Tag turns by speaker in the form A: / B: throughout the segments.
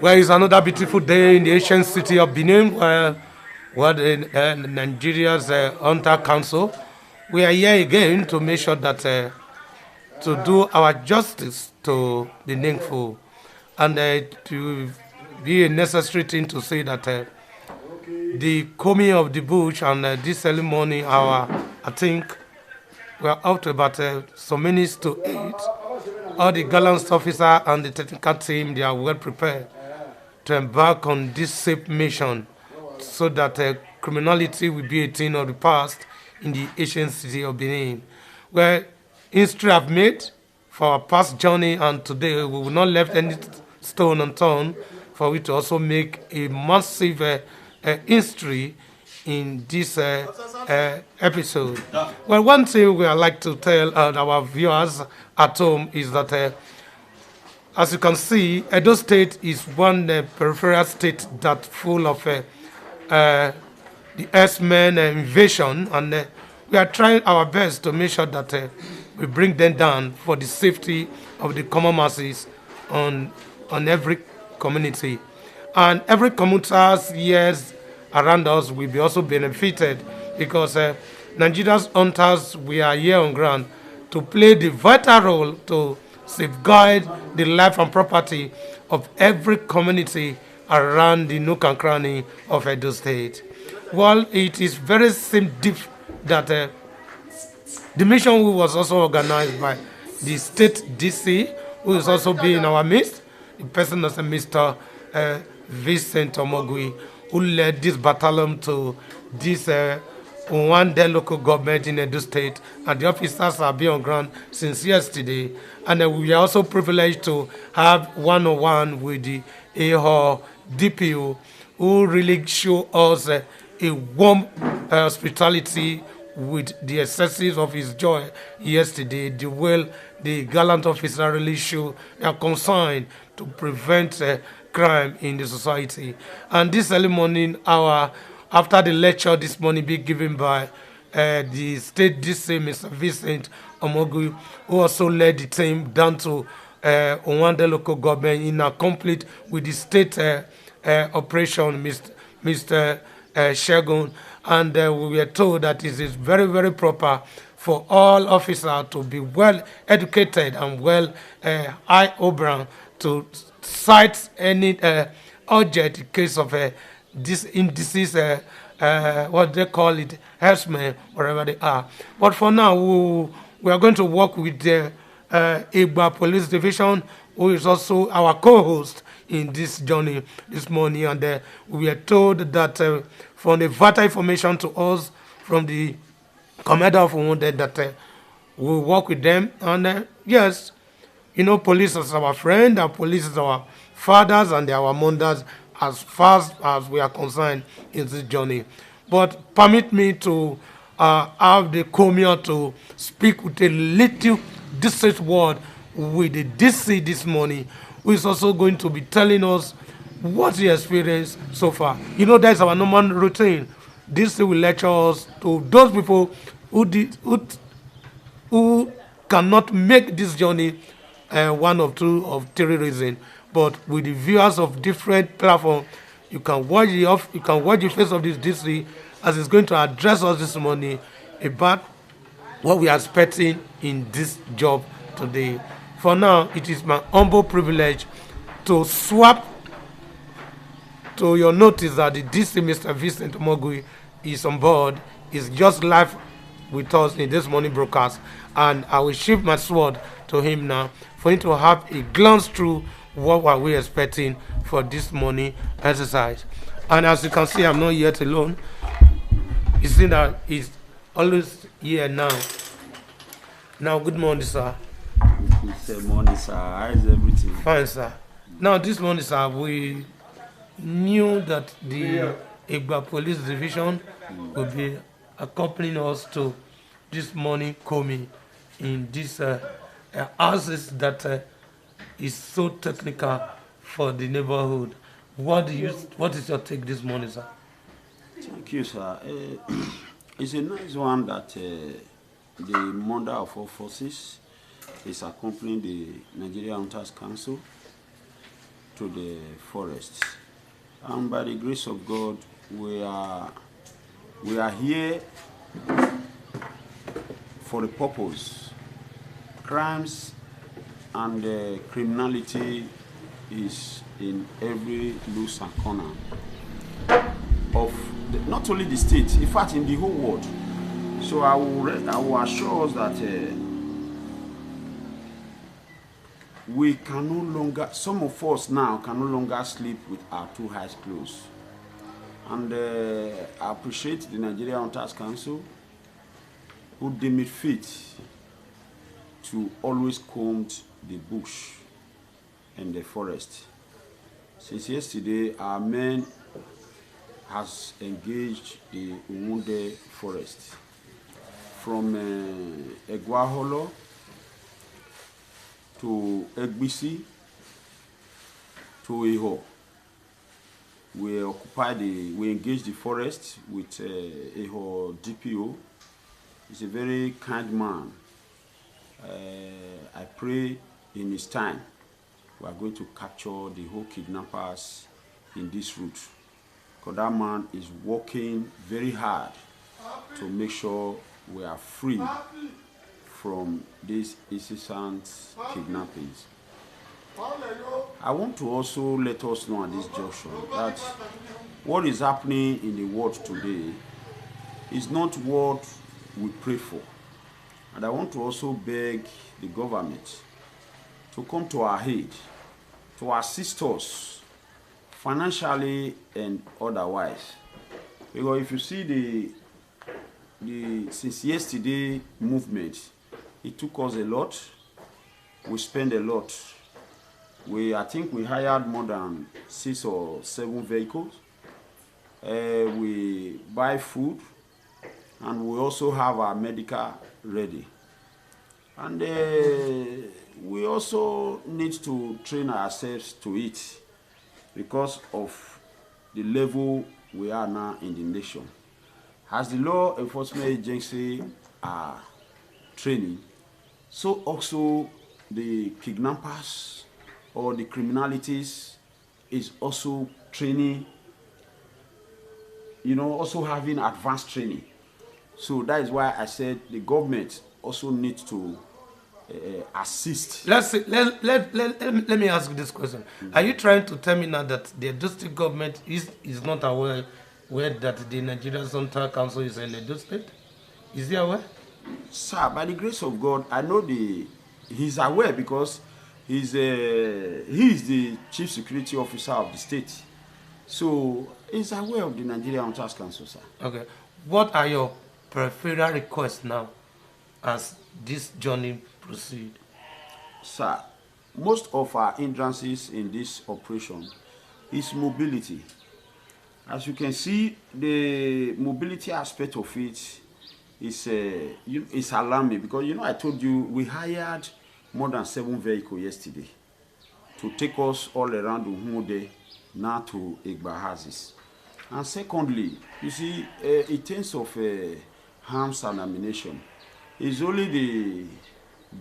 A: Well, it's another beautiful day in the ancient city of Benin, where Nigeria's Hunter Council. We are here again to make sure that to do our justice to the Ningfu, and to be a necessary thing to say that the coming of the bush and this early morning hour, I think we are up to about some minutes to 8. All the gallant officer and the technical team, they are well prepared to embark on this safe mission so that criminality will be a thing of the past in the ancient city of Benin, where history have made for our past journey, and today we will not left any stone unturned for it to also make a massive history in this episode. Well, one thing we would like to tell our viewers at home is that as you can see, Edo State is one peripheral state that full of the X-Men invasion, and we are trying our best to make sure that we bring them down for the safety of the common masses on every community. And every commuter's years around us will be also benefited because Nigeria's hunters, we are here on ground to play the vital role to safeguard the life and property of every community around the nook and cranny of Edo State. Well, it is very deep that the mission was also organized by the state DC, who is also being in our midst, the person of Mr. Vincent Omoguie, who led this battalion to this one day local government in Edo State, and the officers have been on ground since yesterday. And we are also privileged to have one-on-one with the AHO DPO, who really show us a warm hospitality with the excesses of his joy yesterday. The way the gallant officer really show their concern to prevent crime in the society. And this early morning hour, after the lecture this morning being given by the state DC, Mr. Vincent Omoguie, who also led the team down to Onwande local government in a complete with the state operation, Mr. Shegun. And we were told that it is very, very proper for all officers to be well educated and well eye-open to cite any object in case of this indices, what they call it, herdsmen, wherever they are. But for now, we are going to work with the Igba Police Division, who is also our co-host in this journey this morning. And we are told that from the vital information to us from the commander of Wounded that we'll work with them. And yes, you know, police is our friend, and police is our fathers, and they are our mothers as far as we are concerned in this journey. But permit me to have the community to speak with a little distant word with the DC this morning, who is also going to be telling us what he experienced so far. You know, that's our normal routine. DC will lecture us to those people who cannot make this journey one of two of three reasons. But with the viewers of different platforms, you can watch the face of this DC as it's going to address us this morning about what we are expecting in this job today. For now, it is my humble privilege to swap to your notice that the DC, Mr. Vincent Omoguie, is on board, is just live with us in this morning broadcast, and I will shift my sword to him now for him to have a glance through what were we expecting for this morning exercise. And as you can see, I'm not yet alone. You see that he's always here now. Now, good morning, sir.
B: Good morning, sir. How is everything?
A: Fine, sir. Now, this morning, sir, we knew that the Igba Police Division would be accompanying us to this morning coming in this houses that is so technical for the neighborhood. What is your take this morning, sir?
B: Thank you, sir. It's a nice one that the Mother of all forces is accompanying the Nigeria Hunters Council to the forests. And by the grace of God, we are here for the purpose. Crimes and criminality is in every loose and corner of not only the state, in fact, in the whole world. So I will assure us that we can no longer, some of us now can no longer sleep with our two eyes closed. And I appreciate the Nigerian Hunters Council, who deem it fit to always comb the bush and the forest. Since yesterday, our men has engaged the Omoguie forest from Egwaholo to Egbisi to Iho. We engaged the forest with Iho DPO. He's a very kind man. I pray in his time we are going to capture the whole kidnappers in this route. Because that man is working very hard to make sure we are free from these incessant kidnappings. I want to also let us know at this junction that what is happening in the world today is not what we pray for. And I want to also beg the government to come to our aid, to assist us financially and otherwise. Because if you see the since yesterday movement, it took us a lot. We spent a lot. I think we hired more than 6 or 7 vehicles. We buy food, and we also have our medical ready. And we also need to train ourselves to it because of the level we are now in the nation. As the law enforcement agency are training, so also the kidnappers or the criminalities is also training, also having advanced training. So that is why I said the government also needs to assist.
A: Let me ask you this question. Are you trying to tell me now that the Edo State government is not aware that the Nigerian Hunter Council is in Edo State? Is he aware?
B: Sir, by the grace of God, I know he's aware because he is the chief security officer of the state. So he's aware of the Nigerian Hunters Council, sir.
A: Okay. What are your preferred requests now as this journey proceeds?
B: Sir, most of our hindrances in this operation is mobility. As you can see, the mobility aspect of it is alarming because I told you we hired more than 7 vehicles yesterday to take us all around Omoguie now to Egbahazis. And secondly, you see, in terms of arms and ammunition, it's only the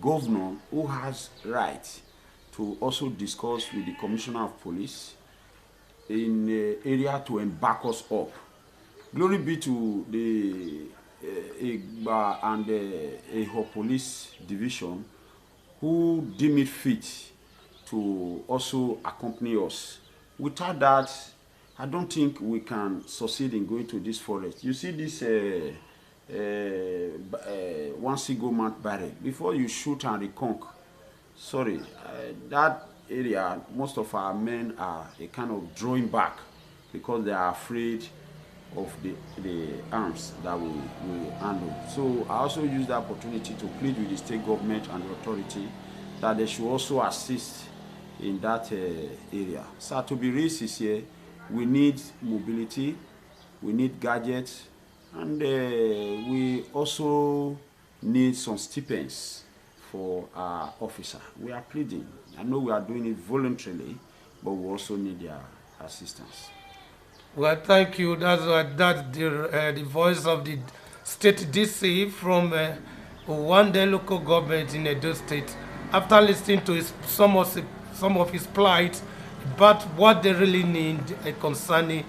B: governor who has right to also discuss with the commissioner of police in the area to embark us up. Glory be to the Egba and the Eho Police Division who deem it fit to also accompany us. Without that, I don't think we can succeed in going to this forest. You see this one single mount barrel. Before you shoot and reconk, that area, most of our men are a kind of drawing back because they are afraid of the arms that we handle. So I also use the opportunity to plead with the state government and the authority that they should also assist in that area. So to be real sincere, we need mobility, we need gadgets, and we also need some stipends for our officer. We are pleading. I know we are doing it voluntarily, but we also need their assistance.
A: Well, thank you. That's the voice of the state DC from one day local government in Edo State. After listening to some of his plight but what they really need concerning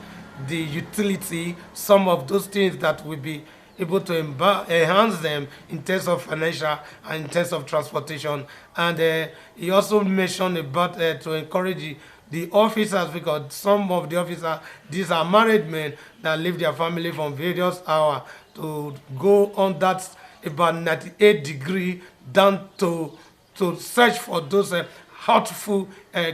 A: the utility, some of those things that will be able to enhance them in terms of financial and in terms of transportation. And he also mentioned about to encourage the officers, because some of the officers, these are married men that leave their family from various hours to go on that about 98-degree down to search for those hurtful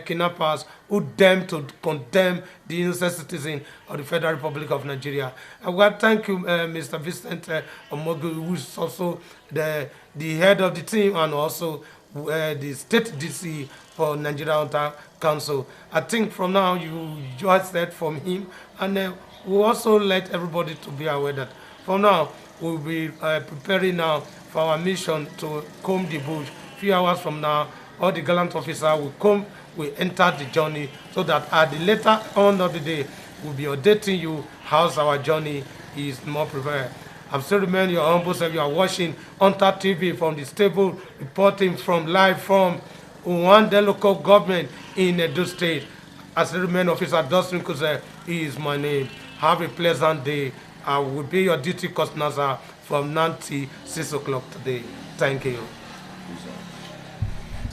A: kidnappers who dare to condemn the innocent citizen of the Federal Republic of Nigeria. I want to thank you, Mr. Vincent Omoguie, who is also the head of the team and also the state DC for Nigeria Hunter Council. I think from now you just heard from him, and we'll also let everybody to be aware that from now we'll be preparing now for our mission to comb the bush. Few hours from now, all the gallant officers will come, will enter the journey, so that at the later on of the day, we'll be updating you how our journey is more prepared. I'm still remaining your humble self. You are watching Hunter TV from the stable, reporting from live from Uwande local government in Edo State. As I remain officer Dustin Kuze is my name. Have a pleasant day. I will be your duty coordinator from 9 to 6 o'clock today. Thank you.